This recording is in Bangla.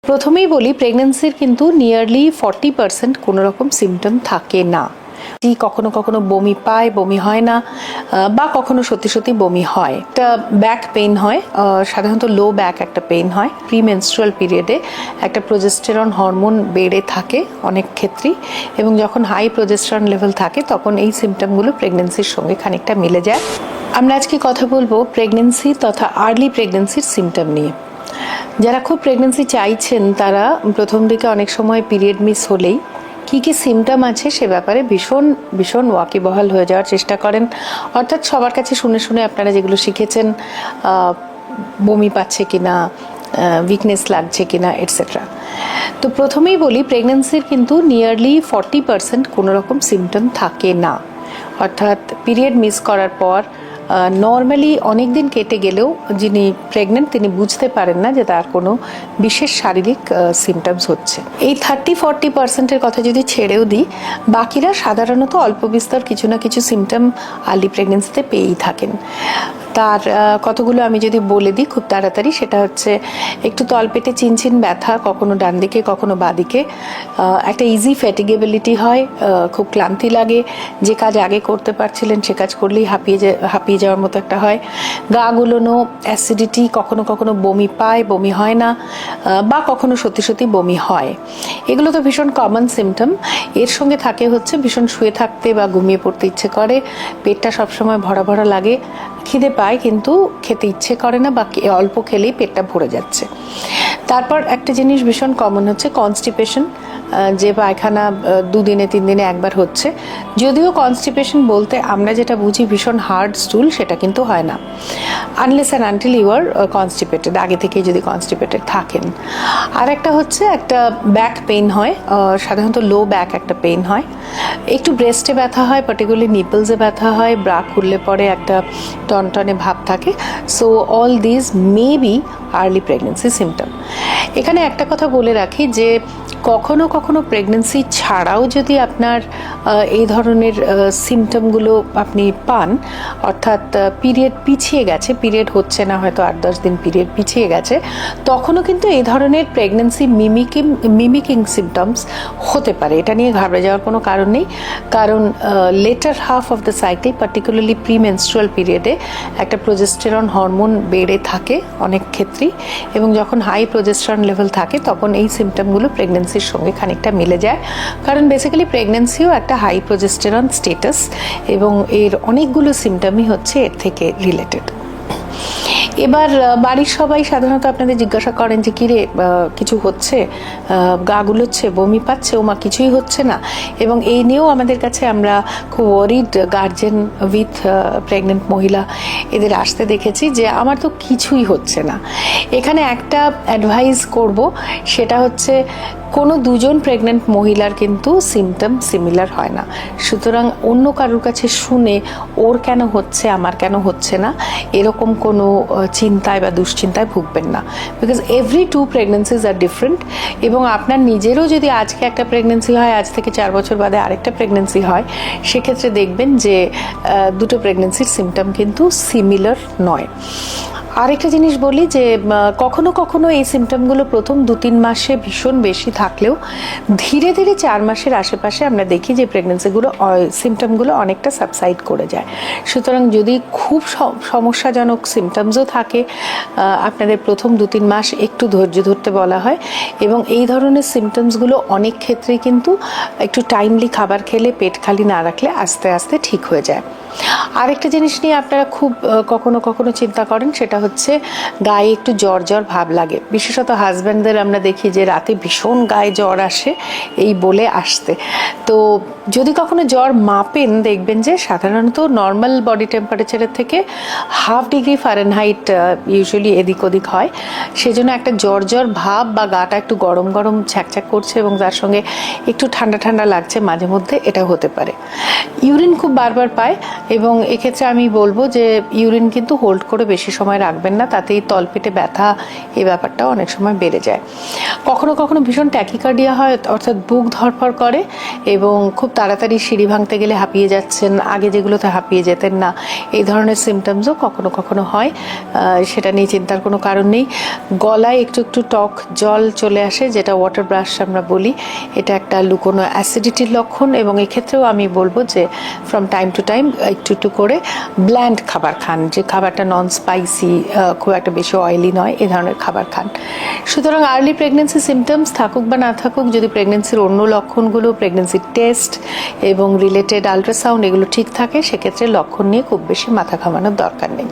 প্রথমেই বলি প্রেগনেন্সির কিন্তু নিয়ারলি 40% কোনো রকম সিমটম থাকে না। কখনো কখনো বমি পায়, বমি হয় না, বা কখনো সত্যি সত্যি বমি হয়। একটা ব্যাক পেইন হয়, সাধারণত লো ব্যাক একটা পেইন হয়। প্রিমেনস্ট্রুয়াল পিরিয়ডে একটা প্রোজেস্টেরন হরমোন বেড়ে থাকে অনেক ক্ষেত্রেই, এবং যখন হাই প্রোজেস্টেরন লেভেল থাকে তখন এই সিমটমগুলো প্রেগনেন্সির সঙ্গে খানিকটা মিলে যায়। আমরা আজকে কথা বলবো প্রেগনেন্সি তথা আর্লি প্রেগনেন্সির সিমটম নিয়ে। যারা খুব প্রেগনেন্সি চাইছেন তারা প্রথম দিকে অনেক সময় পিরিয়ড মিস হলেই কী কী সিমটম আছে সে ব্যাপারে ভীষণ ভীষণ ওয়াকিবহাল হয়ে যাওয়ার চেষ্টা করেন। অর্থাৎ সবার কাছে শুনে শুনে আপনারা যেগুলো শিখেছেন, বমি পাচ্ছে কিনা, উইকনেস লাগছে কিনা, এটসেট্রা। তো প্রথমেই বলি প্রেগনেন্সির কিন্তু নিয়ারলি 40% কোনো রকম সিমটম থাকে না। অর্থাৎ পিরিয়ড মিস করার পর নর্মালি অনেক দিন কেটে গেলেও যিনি প্রেগনেন্ট তিনি বুঝতে পারেন না যে তার কোনো বিশেষ শারীরিক সিমটমস হচ্ছে। এই 30-40%-এর কথা যদি ছেড়েও দিই, বাকিরা সাধারণত অল্প বিস্তর কিছু না কিছু সিমটম আর্লি প্রেগনেন্সিতে পেয়েই থাকেন। তার কতগুলো আমি যদি বলে দিই খুব তাড়াতাড়ি, সেটা হচ্ছে একটু তলপেটে চিনচিন ব্যথা, কখনো ডান দিকে কখনো বাঁ দিকে, একটা ইজি ফ্যাটিগেবিলিটি হয়, খুব ক্লান্তি লাগে, যে কাজ আগে করতে পারছিলেন সে কাজ করলেই হাঁপিয়ে যাওয়ার মতো একটা হয়, গা গুলোনো, অ্যাসিডিটি, কখনো কখনো বমি পায়, বমি হয় না, বা কখনো সত্যি সত্যি বমি হয়। এগুলো তো ভীষণ কমন সিমটম। এর সঙ্গে থাকে হচ্ছে ভীষণ শুয়ে থাকতে বা ঘুমিয়ে পড়তে ইচ্ছে করে, পেটটা সবসময় ভরা ভরা লাগে, খিদে পায় কিন্তু খেতে ইচ্ছে করে না, বা অল্প খেলেই পেটটা ভরে যাচ্ছে। তারপর একটা জিনিস ভীষণ কমন হচ্ছে কনস্টিপেশন, যে পায়খানা 2 দিনে 3 দিনে একবার হচ্ছে। যদিও কনস্টিপেশন বলতে আমরা যেটা বুঝি ভীষণ হার্ড স্টুল, সেটা কিন্তু হয় না, unless and until you are constipated, আগে থেকেই যদি কনস্টিপেটেড থাকেন। আর একটা হচ্ছে একটা ব্যাক পেইন হয়, সাধারণত লো ব্যাক একটা পেইন হয়, একটু ব্রেস্টে ব্যথা হয়, পার্টিকুলারলি নিপলসে ব্যথা হয়, ব্রা খুললে পরে একটা টনটনে ভাব থাকে। So all this may be early pregnancy symptom. এখানে একটা কথা বলে রাখি যে কখনো কখনো প্রেগনেন্সি ছাড়াও যদি আপনার এই ধরনের সিমটমগুলো আপনি পান, অর্থাৎ পিরিয়ড পিছিয়ে গেছে, পিরিয়ড হচ্ছে না হয়তো 8-10 দিন পিরিয়ড পিছিয়ে গেছে, তখনও কিন্তু এই ধরনের প্রেগনেন্সি মিমিকিং সিমটমস হতে পারে। এটা নিয়ে ঘাবড়ে যাওয়ার কোনো কারণ নেই, কারণ letter half of the cycle, particularly premenstrual পিরিয়ডে একটা প্রোজেস্টেরন হরমোন বেড়ে থাকে অনেক ক্ষেত্রেই, এবং যখন হাই প্রোজেস্টেরন লেভেল থাকে তখন এই সিমটমগুলো প্রেগনেন্সির সঙ্গে খানিকটা মিলে যায়। কারণ বেসিক্যালি প্রেগনেন্সিও একটা হাই প্রোজেস্টেরন স্টেটাস, এবং এর অনেকগুলো সিমটমই হচ্ছে এর থেকে রিলেটেড। এবার বাড়ির সবাই সাধারণত আপনাদের জিজ্ঞাসা করেন যে কিরে কিছু হচ্ছে, গা গুলোচ্ছে, বমি পাচ্ছে, ওমা কিছুই হচ্ছে না। এবং এই নিয়েও আমাদের কাছে আমরা খুব ওয়ারিড গার্জেন উইথ প্রেগনেন্ট মহিলা এদের আসতে দেখেছি যে আমার তো কিছুই হচ্ছে না। এখানে একটা অ্যাডভাইস করব, সেটা হচ্ছে কোনো দুজন প্রেগনেন্ট মহিলার কিন্তু সিমটম সিমিলার হয় না। সুতরাং অন্য কারোর কাছে শুনে ওর কেন হচ্ছে আমার কেন হচ্ছে না এরকম কোনো চিন্তায় বা দুশ্চিন্তায় ভুগবেন না, বিকজ এভরি 2 প্রেগনেন্সিজ আর ডিফারেন্ট। এবং আপনার নিজেরও যদি আজকে একটা প্রেগনেন্সি হয়, আজ থেকে 4 বছর বাদে আরেকটা প্রেগনেন্সি হয়, সেক্ষেত্রে দেখবেন যে দুটো প্রেগনেন্সির সিমটম কিন্তু সিমিলার নয়। আরেকটা জিনিস বলি যে কখনো কখনো এই সিমটমগুলো প্রথম 2-3 মাসে ভীষণ বেশি থাকলেও ধীরে ধীরে 4 মাসের আশেপাশে আমরা দেখি যে প্রেগনেন্সিগুলো সিমটমগুলো অনেকটা সাবসাইড করে যায়। সুতরাং যদি খুব সমস্যাজনক সিমটমসও থাকে, আপনাদের প্রথম 2-3 মাস একটু ধৈর্য ধরতে বলা হয়, এবং এই ধরনের সিমটমসগুলো অনেক ক্ষেত্রেই কিন্তু একটু টাইমলি খাবার খেলে, পেট খালি না রাখলে আস্তে আস্তে ঠিক হয়ে যায়। আরেকটা জিনিস নিয়ে আপনারা খুব কখনো কখনো চিন্তা করেন, সেটা হচ্ছে গায়ে একটু জ্বর জ্বর ভাব লাগে। বিশেষত হাজব্যান্ডদের আমরা দেখি যে রাতে ভীষণ গায়ে জ্বর আসে এই বলে আসতে। তো যদি কখনো জ্বর মাপেন দেখবেন যে সাধারণত নর্মাল বডি টেম্পারেচারের থেকে 1/2 ডিগ্রি ফারেনহাইট ইউজুয়ালি এদিক ওদিক হয়। সেজন্য একটা জ্বর জ্বর ভাব বা গাটা একটু গরম গরম ছ্যাঁকছ্যাঁক করছে এবং তার সঙ্গে একটু ঠান্ডা ঠান্ডা লাগছে মাঝে মধ্যে, এটা হতে পারে। ইউরিন খুব বারবার পায় এবং এক্ষেত্রে আমি বলবো যে ইউরিন কিন্তু হোল্ড করে বেশি সময় রাখবেন না, তাতেই তলপেটে ব্যথা এই ব্যাপারটাও অনেক সময় বেড়ে যায়। কখনো কখনো ভীষণ ট্যাকিকার্ডিয়া হয়, অর্থাৎ বুক ধড়ফড় করে এবং খুব তাড়াতাড়ি সিঁড়ি ভাঙতে গেলে হাঁপিয়ে যাচ্ছেন, আগে যেগুলোতে হাঁপিয়ে যেতেন না, এই ধরনের সিমটমসও কখনো কখনো হয়। সেটা নিয়ে চিন্তার কোনো কারণ নেই। গলায় একটু একটু টক জল চলে আসে, যেটা ওয়াটার ব্রাশ আমরা বলি, এটা একটা লুকোনো অ্যাসিডিটির লক্ষণ। এবং এক্ষেত্রেও আমি বলবো যে ফ্রম টাইম টু টাইম একটু একটু করে ব্ল্যান্ড খাবার খান, যে খাবারটা নন স্পাইসি, খুব একটা বেশি অয়েলি নয়, এ ধরনের খাবার খান। সুতরাং আর্লি প্রেগনেন্সি সিমটমস থাকুক বা না থাকুক, যদি প্রেগনেন্সির অন্য লক্ষণগুলো, প্রেগনেন্সির টেস্ট এবং রিলেটেড আল্ট্রাসাউন্ড এগুলো ঠিক থাকে, সেক্ষেত্রে লক্ষণ নিয়ে খুব বেশি মাথা ঘামানোর দরকার নেই।